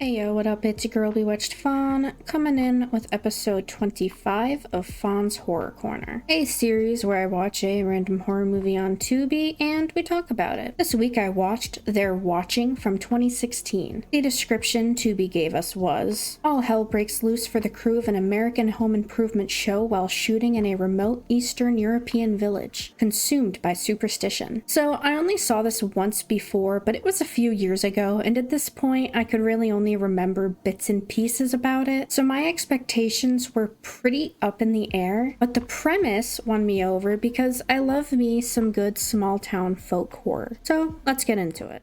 Hey yo, what up? It's your girl bewltchedfaun, coming in with episode 25 of Faun's Horror Corner, a series where I watch a random horror movie on Tubi and we talk about it. This week I watched They're Watching from 2016. The description Tubi gave us was, all hell breaks loose for the crew of an American home improvement show while shooting in a remote Eastern European village, consumed by superstition. So I only saw this once before, but it was a few years ago, and at this point I could really only remember bits and pieces about it, so my expectations were pretty up in the air, but the premise won me over because I love me some good small town folk horror. So let's get into it.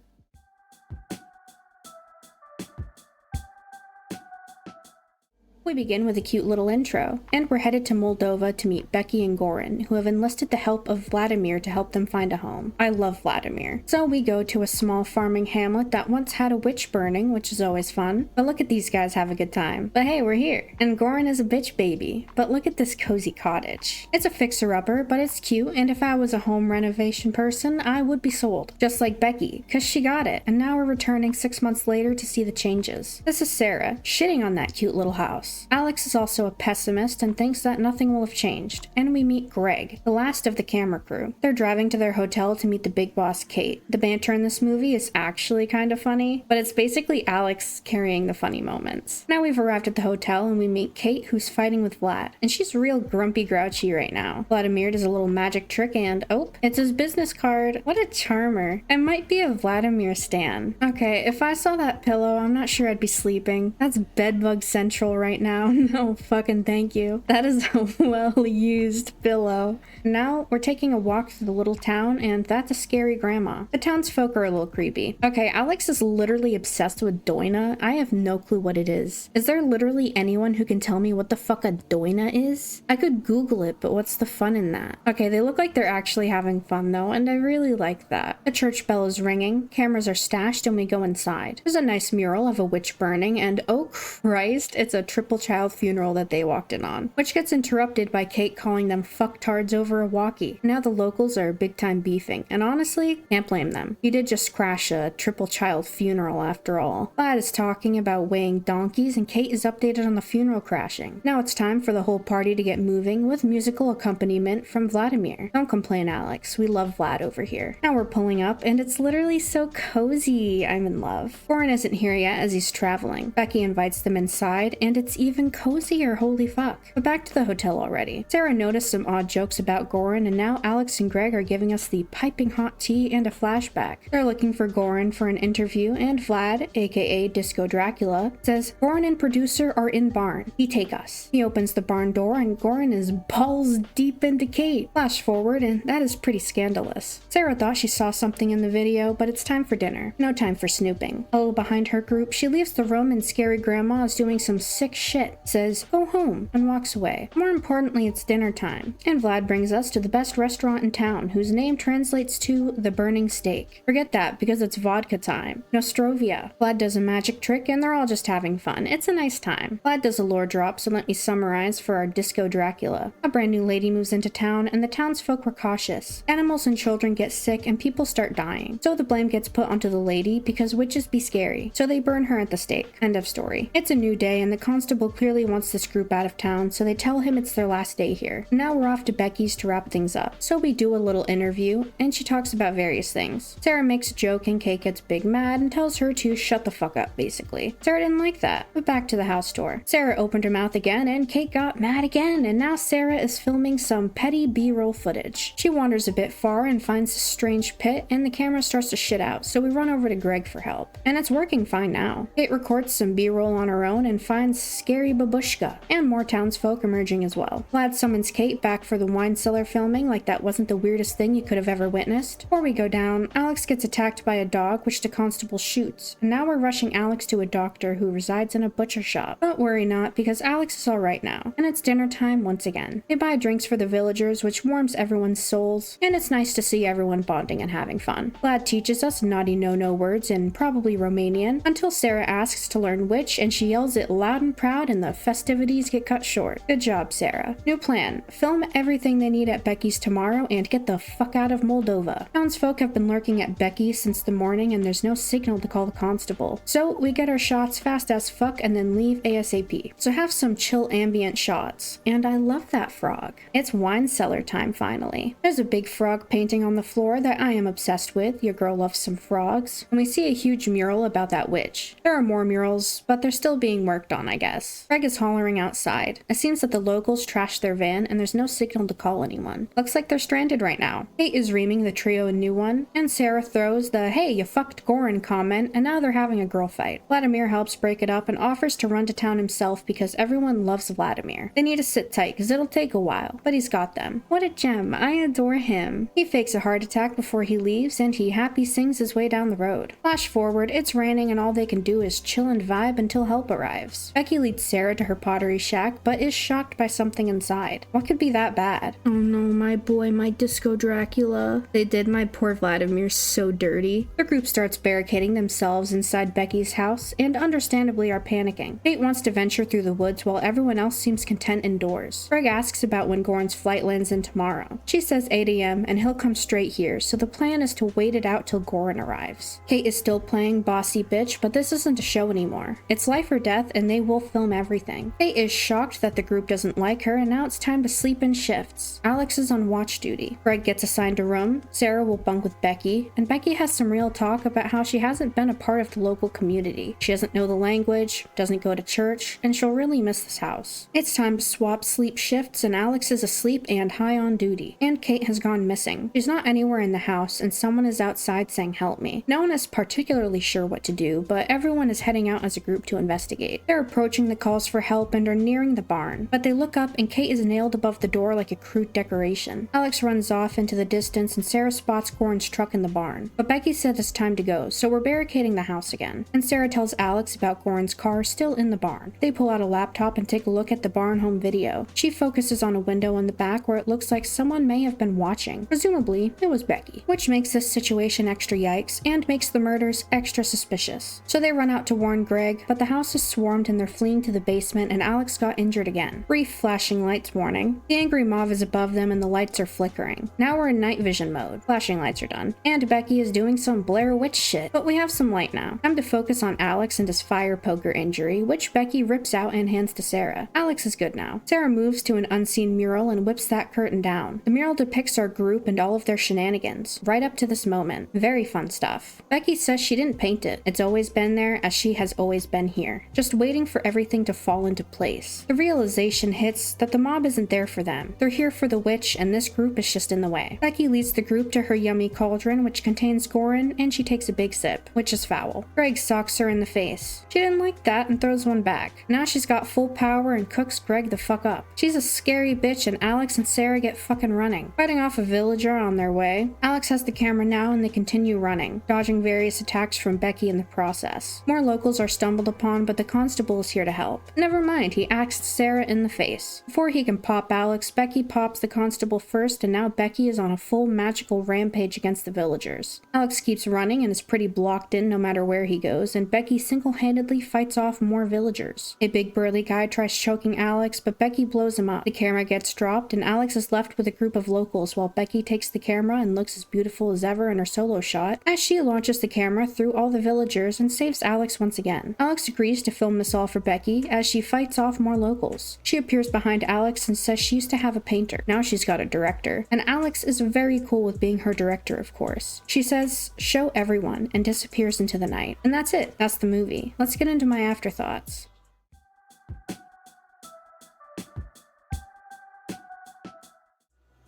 We begin with a cute little intro, and we're headed to Moldova to meet Becky and Goran, who have enlisted the help of Vladimir to help them find a home. I love Vladimir. So we go to a small farming hamlet that once had a witch burning, which is always fun. But look at these guys have a good time. But hey, we're here. And Goran is a bitch baby. But look at this cozy cottage. It's a fixer-upper, but it's cute, and if I was a home renovation person, I would be sold. Just like Becky, cause she got it, and now we're returning 6 months later to see the changes. This is Sarah, shitting on that cute little house. Alex is also a pessimist and thinks that nothing will have changed. And we meet Greg, the last of the camera crew. They're driving to their hotel to meet the big boss, Kate. The banter in this movie is actually kind of funny, but it's basically Alex carrying the funny moments. Now we've arrived at the hotel and we meet Kate, who's fighting with Vlad. And she's real grumpy grouchy right now. Vladimir does a little magic trick and, oh, it's his business card. What a charmer. I might be a Vladimir stan. Okay, if I saw that pillow, I'm not sure I'd be sleeping. That's bedbug central right now. No fucking thank you. That is a well-used pillow. Now we're taking a walk through the little town, and that's a scary grandma. The townsfolk are a little creepy. Okay, Alex is literally obsessed with doina. I have no clue what it is. Is there literally anyone who can tell me what the fuck a doina is? I could Google it, but what's the fun in that? Okay, they look like they're actually having fun though, and I really like that. The church bell is ringing, cameras are stashed, and we go inside. There's a nice mural of a witch burning, and oh Christ, it's a triple child funeral that they walked in on, which gets interrupted by Kate calling them fucktards over a walkie. Now the locals are big time beefing, and honestly, can't blame them. You did just crash a triple child funeral after all. Vlad is talking about weighing donkeys, and Kate is updated on the funeral crashing. Now it's time for the whole party to get moving with musical accompaniment from Vladimir. Don't complain, Alex. We love Vlad over here. Now we're pulling up, and it's literally so cozy. I'm in love. Goran isn't here yet as he's traveling. Becky invites them inside, and it's even cozier, holy fuck. But back to the hotel already. Sarah noticed some odd jokes about Goran, and now Alex and Greg are giving us the piping hot tea and a flashback. They're looking for Goran for an interview, and Vlad, aka Disco Dracula, says Goran and producer are in barn. He take us. He opens the barn door, and Goran is balls deep into Kate. Flash forward, and that is pretty scandalous. Sarah thought she saw something in the video, but it's time for dinner. No time for snooping. Oh, behind her group, she leaves the room and scary grandma is doing some sick shit, says go home, and walks away. More importantly, it's dinner time, and Vlad brings us to the best restaurant in town, whose name translates to the burning steak. Forget that, because it's vodka time. Nostrovia. Vlad does a magic trick, and they're all just having fun. It's a nice time. Vlad does a lore drop, so let me summarize for our Disco Dracula. A brand new lady moves into town, and the townsfolk were cautious. Animals and children get sick, and people start dying. So the blame gets put onto the lady, because witches be scary. So they burn her at the stake. End of story. It's a new day, and the constable clearly wants this group out of town, so they tell him it's their last day here. Now we're off to Becky's to wrap things up. So we do a little interview, and she talks about various things. Sarah makes a joke, and Kate gets big mad and tells her to shut the fuck up, basically. Sarah didn't like that. But back to the house tour. Sarah opened her mouth again, and Kate got mad again, and now Sarah is filming some petty B-roll footage. She wanders a bit far and finds a strange pit, and the camera starts to shit out, so we run over to Greg for help. And it's working fine now. Kate records some B-roll on her own and finds scary babushka, and more townsfolk emerging as well. Vlad summons Kate back for the wine cellar filming like that wasn't the weirdest thing you could have ever witnessed. Before we go down, Alex gets attacked by a dog, which the constable shoots, and now we're rushing Alex to a doctor who resides in a butcher shop. But worry not, because Alex is alright now, and it's dinner time once again. They buy drinks for the villagers, which warms everyone's souls, and it's nice to see everyone bonding and having fun. Vlad teaches us naughty no-no words in probably Romanian, until Sarah asks to learn which, and she yells it loud and proud in the festivities duties get cut short. Good job, Sarah. New plan. Film everything they need at Becky's tomorrow and get the fuck out of Moldova. Townsfolk have been lurking at Becky since the morning and there's no signal to call the constable. So we get our shots fast as fuck and then leave ASAP. So have some chill ambient shots. And I love that frog. It's wine cellar time finally. There's a big frog painting on the floor that I am obsessed with. Your girl loves some frogs. And we see a huge mural about that witch. There are more murals, but they're still being worked on, I guess. Greg is hollering outside. It seems that the locals trashed their van and there's no signal to call anyone. Looks like they're stranded right now. Kate is reaming the trio a new one, and Sarah throws the "hey, you fucked Goran" comment, and now they're having a girl fight. Vladimir helps break it up and offers to run to town himself because everyone loves Vladimir. They need to sit tight because it'll take a while, but he's got them. What a gem. I adore him. He fakes a heart attack before he leaves and he happy sings his way down the road. Flash forward, it's raining and all they can do is chill and vibe until help arrives. Becky leads Sarah to her pottery shack but is shocked by something inside. What could be that bad? Oh no, my boy, my disco Dracula. They did my poor Vladimir so dirty. The group starts barricading themselves inside Becky's house and understandably are panicking. Kate wants to venture through the woods while everyone else seems content indoors. Greg asks about when Goran's flight lands in tomorrow. She says 8 a.m. and he'll come straight here, so the plan is to wait it out till Goran arrives. Kate is still playing bossy bitch, but this isn't a show anymore. It's life or death and they will film everything. Kate is shocked that the group doesn't like her and now it's time to sleep in shifts. Alex is on watch duty. Greg gets assigned a room, Sarah will bunk with Becky, and Becky has some real talk about how she hasn't been a part of the local community. She doesn't know the language, doesn't go to church, and she'll really miss this house. It's time to swap sleep shifts and Alex is asleep and high on duty. And Kate has gone missing. She's not anywhere in the house and someone is outside saying help me. No one is particularly sure what to do, but everyone is heading out as a group to investigate. They're approaching the calls for help and are nearing the barn, but they look up and Kate is nailed above the door like a crude decoration. Alex runs off into the distance and Sarah spots Goran's truck in the barn. But Becky said it's time to go, so we're barricading the house again. And Sarah tells Alex about Goran's car still in the barn. They pull out a laptop and take a look at the barn home video. She focuses on a window in the back where it looks like someone may have been watching. Presumably, it was Becky, which makes this situation extra yikes and makes the murders extra suspicious. So they run out to warn Greg, but the house is swarmed and they're fleeing to the basement and Alex got injured again. Brief flashing lights warning. The angry mob is above them and the lights are flickering. Now we're in night vision mode. Flashing lights are done. And Becky is doing some Blair Witch shit. But we have some light now. Time to focus on Alex and his fire poker injury, which Becky rips out and hands to Sarah. Alex is good now. Sarah moves to an unseen mural and whips that curtain down. The mural depicts our group and all of their shenanigans, right up to this moment. Very fun stuff. Becky says she didn't paint it. It's always been there, as she has always been here. Just waiting for everything to fall into place. The realization hits that the mob isn't there for them. They're here for the witch, and this group is just in the way. Becky leads the group to her yummy cauldron, which contains Goran, and she takes a big sip, which is foul. Greg socks her in the face. She didn't like that and throws one back. Now she's got full power and cooks Greg the fuck up. She's a scary bitch and Alex and Sarah get fucking running, fighting off a villager on their way. Alex has the camera now and they continue running, dodging various attacks from Becky in the process. More locals are stumbled upon, but the constable is here to help. Never mind, he axed Sarah in the face. Before he can pop Alex, Becky pops the constable first and now Becky is on a full magical rampage against the villagers. Alex keeps running and is pretty blocked in no matter where he goes, and Becky single-handedly fights off more villagers. A big burly guy tries choking Alex, but Becky blows him up. The camera gets dropped and Alex is left with a group of locals while Becky takes the camera and looks as beautiful as ever in her solo shot as she launches the camera through all the villagers and saves Alex once again. Alex agrees to film this all for Becky as she fights off more locals. She appears behind Alex and says she used to have a painter. Now she's got a director. And Alex is very cool with being her director, of course. She says, "Show everyone," and disappears into the night. And that's it. That's the movie. Let's get into my afterthoughts.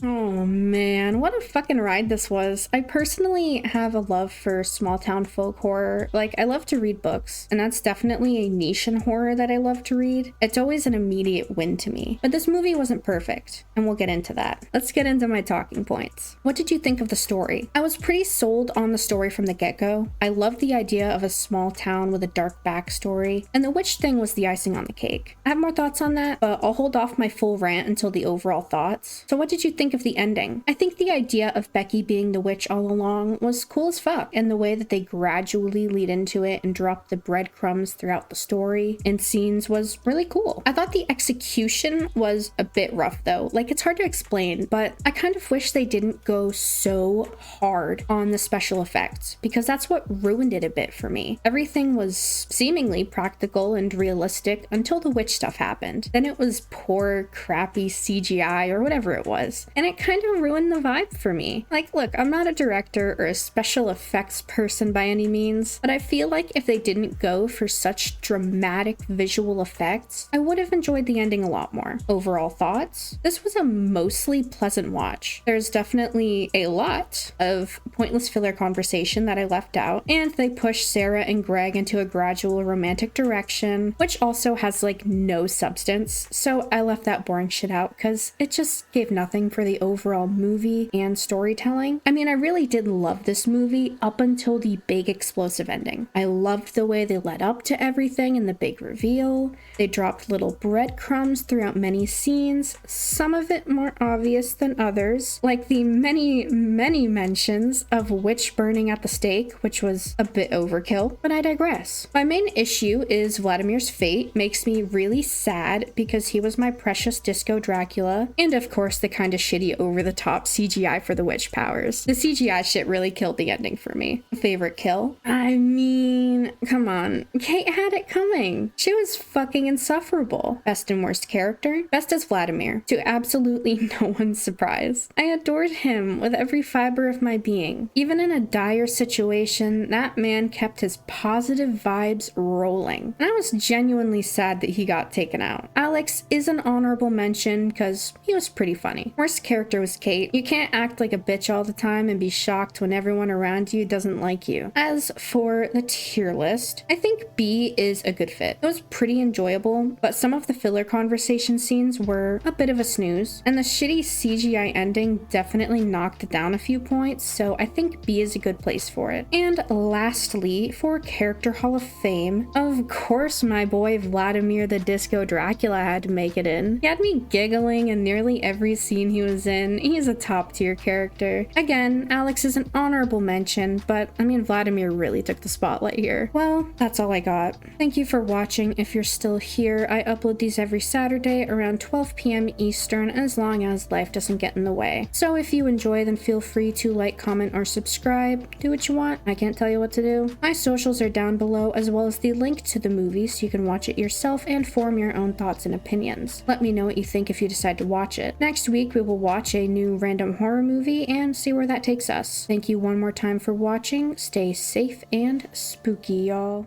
Oh man, what a fucking ride this was. I personally have a love for small town folk horror. Like, I love to read books, and that's definitely a niche in horror that I love to read. It's always an immediate win to me. But this movie wasn't perfect, and we'll get into that. Let's get into my talking points. What did you think of the story? I was pretty sold on the story from the get-go. I loved the idea of a small town with a dark backstory, and the witch thing was the icing on the cake. I have more thoughts on that, but I'll hold off my full rant until the overall thoughts. So what did you think think of the ending? I think the idea of Becky being the witch all along was cool as fuck, and the way that they gradually lead into it and drop the breadcrumbs throughout the story and scenes was really cool. I thought the execution was a bit rough though. Like, it's hard to explain, but I kind of wish they didn't go so hard on the special effects, because that's what ruined it a bit for me. Everything was seemingly practical and realistic until the witch stuff happened. Then it was poor, crappy CGI or whatever it was, and it kind of ruined the vibe for me. Like, look, I'm not a director or a special effects person by any means, but I feel like if they didn't go for such dramatic visual effects, I would have enjoyed the ending a lot more. Overall thoughts? This was a mostly pleasant watch. There's definitely a lot of pointless filler conversation that I left out, and they push Sarah and Greg into a gradual romantic direction, which also has like no substance, so I left that boring shit out because it just gave nothing for the overall movie and storytelling. I mean, I really did love this movie up until the big explosive ending. I loved the way they led up to everything and the big reveal. They dropped little breadcrumbs throughout many scenes, some of it more obvious than others, like the many mentions of witch burning at the stake, which was a bit overkill, but I digress. My main issue is Vladimir's fate makes me really sad because he was my precious disco Dracula, and of course the kind of shitty over-the-top CGI for the witch powers. The CGI shit really killed the ending for me. Favorite kill? I mean, come on. Kate had it coming. She was fucking insufferable. Best and worst character? Best as Vladimir, to absolutely no one's surprise. I adored him with every fiber of my being. Even in a dire situation, that man kept his positive vibes rolling. And I was genuinely sad that he got taken out. Alex is an honorable mention because he was pretty funny. Worst character was Kate. You can't act like a bitch all the time and be shocked when everyone around you doesn't like you. As for the tier list, I think B is a good fit. It was pretty enjoyable, but some of the filler conversation scenes were a bit of a snooze, and the shitty CGI ending definitely knocked it down a few points, so I think B is a good place for it. And lastly, for Character Hall of Fame, of course my boy Vladimir the Disco Dracula had to make it in. He had me giggling in nearly every scene he was in. He's a top tier character. Again, Alex is an honorable mention, but I mean, Vladimir really took the spotlight here. Well, that's all I got. Thank you for watching. If you're still here, I upload these every Saturday around 12 p.m. Eastern, as long as life doesn't get in the way. So if you enjoy, then feel free to like, comment, or subscribe. Do what you want. I can't tell you what to do. My socials are down below, as well as the link to the movie so you can watch it yourself and form your own thoughts and opinions. Let me know what you think if you decide to watch it. Next week, we will watch a new random horror movie and see where that takes us. Thank you one more time for watching. Stay safe and spooky, y'all.